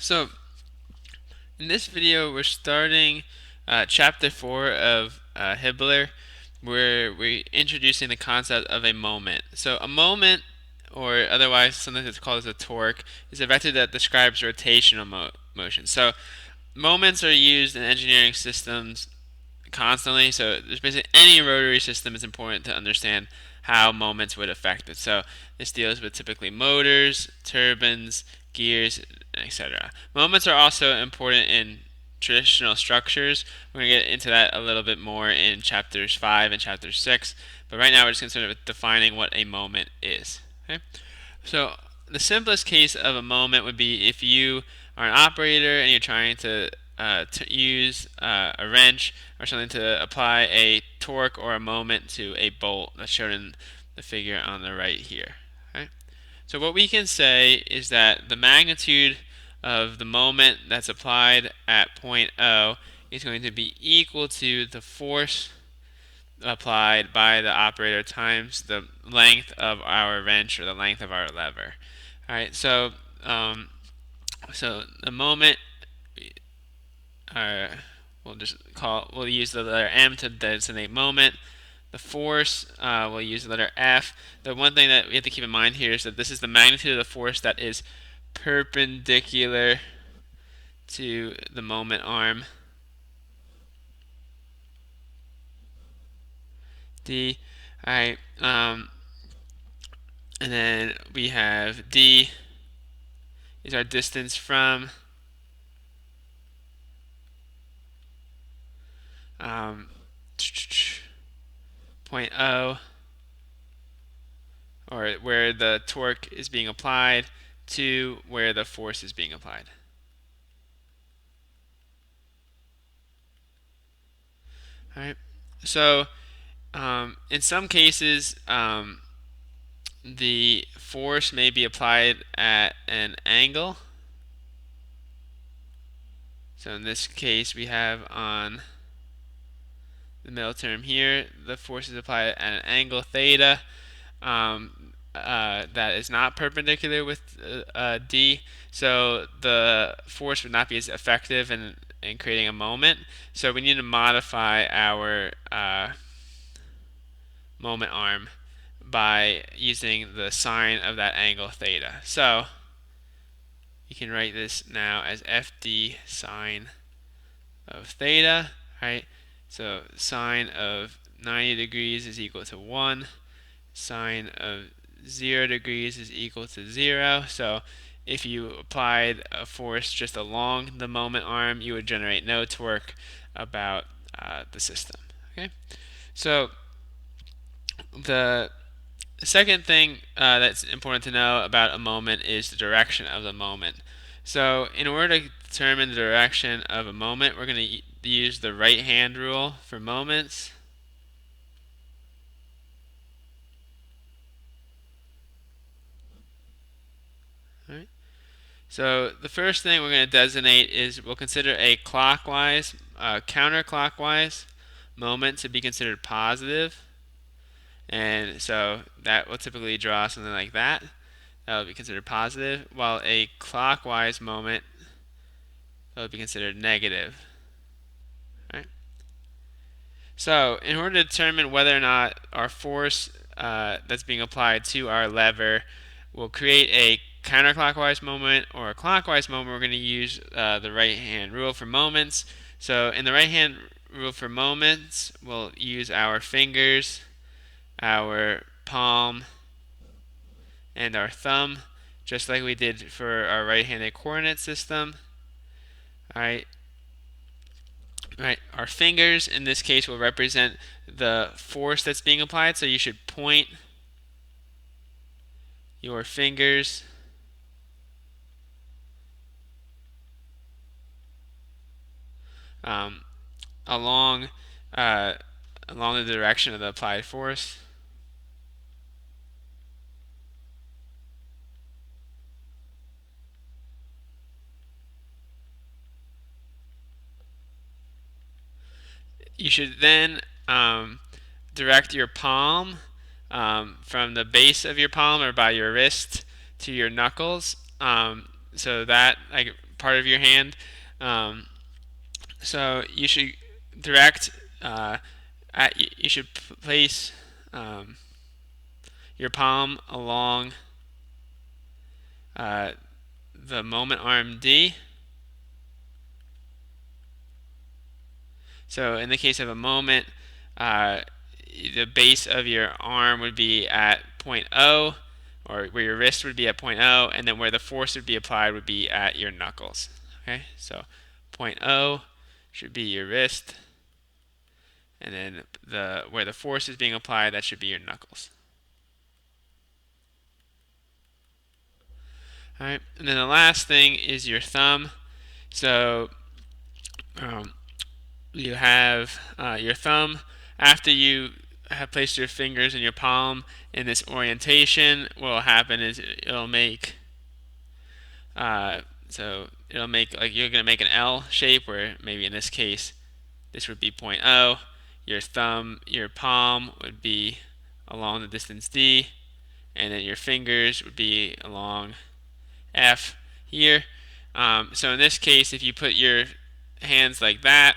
So in this video, we're starting chapter 4 of Hibbler, where we're introducing the concept of a moment. So a moment, or otherwise sometimes it's called as a torque, is a vector that describes rotational motion. So moments are used in engineering systems constantly. So there's basically any rotary system is important to understand how moments would affect it. So this deals with typically motors, turbines, gears, etc. Moments are also important in traditional structures. We're going to get into that a little bit more in chapters 5 and chapter 6. But right now we're just concerned with defining what a moment is. Okay? So the simplest case of a moment would be if you are an operator and you're trying to use a wrench or something to apply a torque or a moment to a bolt that's shown in the figure on the right here. Okay? So what we can say is that the magnitude of the moment that's applied at point O is going to be equal to the force applied by the operator times the length of our wrench or the length of our lever. All right, so the moment, uh, we'll use the letter M to designate moment. The force, we'll use the letter F. The one thing that we have to keep in mind here is that this is the magnitude of the force that is perpendicular to the moment arm. D. All right. And then we have D is our distance from point O, or where the torque is being applied, to where the force is being applied. All right. So in some cases, the force may be applied at an angle. So in this case, we have on the middle term here, the force is applied at an angle theta that is not perpendicular with D. So the force would not be as effective in creating a moment. So we need to modify our moment arm by using the sine of that angle theta. So you can write this now as FD sine of theta, right? So sine of 90 degrees is equal to 1. Sine of 0 degrees is equal to 0. So if you applied a force just along the moment arm, you would generate no torque about the system. Okay, so the second thing that's important to know about a moment is the direction of the moment. So in order to determine the direction of a moment, we're going to use the right hand rule for moments. All right. So the first thing we're going to designate is we'll consider a clockwise, counterclockwise moment to be considered positive. And so that will typically draw something like that. That will be considered positive, while a clockwise moment will be considered negative. Right? So in order to determine whether or not our force that's being applied to our lever will create a counterclockwise moment or a clockwise moment, we're going to use the right hand rule for moments. So in the right hand rule for moments, we'll use our fingers, our palm, and our thumb, just like we did for our right-handed coordinate system. All right. Right, our fingers in this case will represent the force that's being applied, so you should point your fingers um, along along the direction of the applied force. You should then direct your palm from the base of your palm or by your wrist to your knuckles. So that part of your hand. So you should direct. You should place your palm along the moment arm D. So in the case of a moment, the base of your arm would be at point O, or where your wrist would be at point O, and then where the force would be applied would be at your knuckles. Okay, so point O should be your wrist, and then where the force is being applied, that should be your knuckles. All right, and then the last thing is your thumb. So you have your thumb. After you have placed your fingers in your palm in this orientation, what will happen is it'll make it'll make, like, you're gonna make an L shape, where maybe in this case this would be point O. Your palm would be along the distance D, and then your fingers would be along F here. So in this case, if you put your hands like that,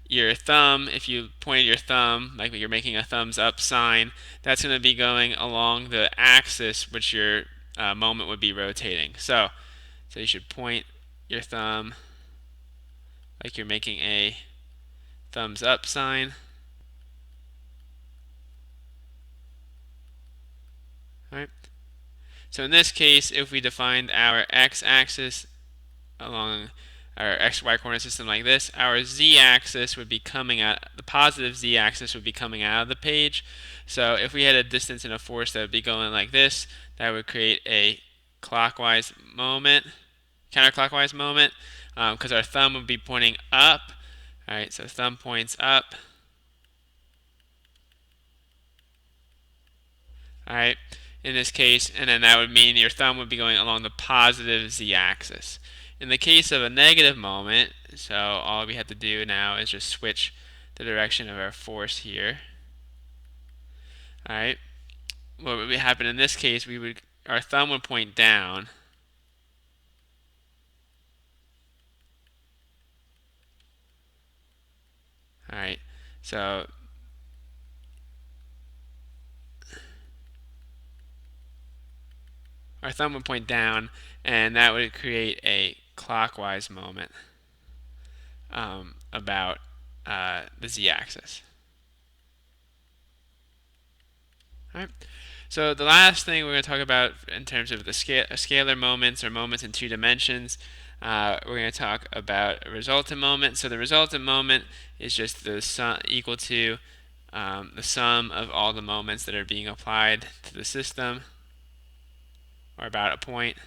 your thumb, if you point your thumb like you're making a thumbs up sign, that's going to be going along the axis which your moment would be rotating. So you should point your thumb like you're making a thumbs up sign. All right. So in this case, if we defined our x-axis along our xy coordinate system like this, our z-axis would be coming out, the positive z-axis would be coming out of the page. So if we had a distance and a force that would be going like this, that would create a clockwise moment, counterclockwise moment, because our thumb would be pointing up. All right, so thumb points up. All right, in this case, and then that would mean your thumb would be going along the positive z-axis. In the case of a negative moment, so all we have to do now is just switch the direction of our force here. All right, what would happen in this case? Our thumb would point down. All right, so our thumb would point down, and that would create a clockwise moment about the z-axis. All right. So the last thing we're going to talk about in terms of the scalar moments, or moments in two dimensions, we're going to talk about a resultant moment. So the resultant moment is just the sum, equal to the sum of all the moments that are being applied to the system, or about a point.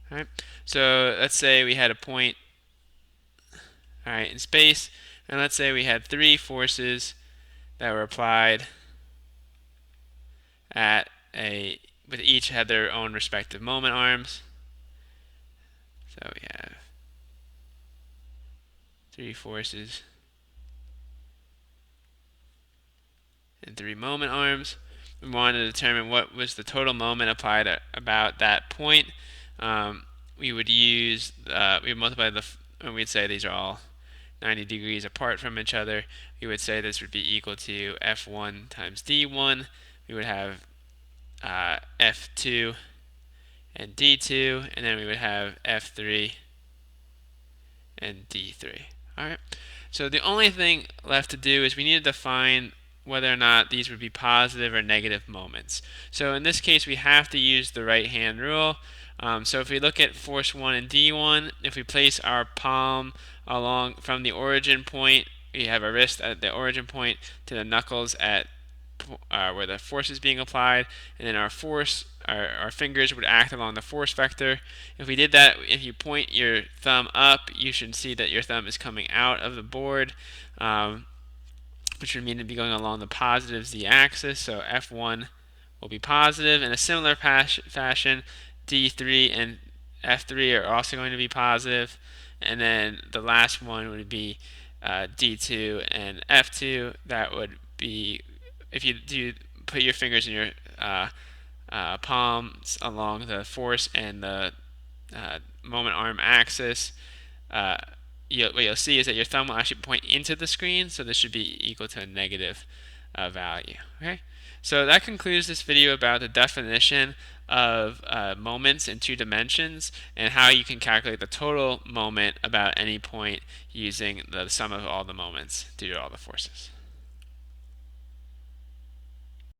All right. So let's say we had a point, all right, in space, and let's say we had three forces that were applied with each had their own respective moment arms. So we have three forces and three moment arms. We wanted to determine what was the total moment applied at about that point. We would multiply and we'd say these are all 90 degrees apart from each other. We would say this would be equal to F1 times D1. We would have F2 and D2, and then we would have F3 and D3. Alright, so the only thing left to do is we need to define whether or not these would be positive or negative moments. So in this case, we have to use the right hand rule. So if we look at force 1 and D1, if we place our palm along from the origin point, we have our wrist at the origin point to the knuckles at where the force is being applied, and then our fingers would act along the force vector. If we did that, if you point your thumb up, you should see that your thumb is coming out of the board, which would mean to be going along the positive z-axis. So F1 will be positive. In a similar fashion, D3 and F3 are also going to be positive. And then the last one would be D2 and F2. That would be, if you do put your fingers in your palms along the force and the moment arm axis, what you'll see is that your thumb will actually point into the screen, so this should be equal to a negative value. Okay, so that concludes this video about the definition of moments in 2 dimensions and how you can calculate the total moment about any point using the sum of all the moments due to all the forces.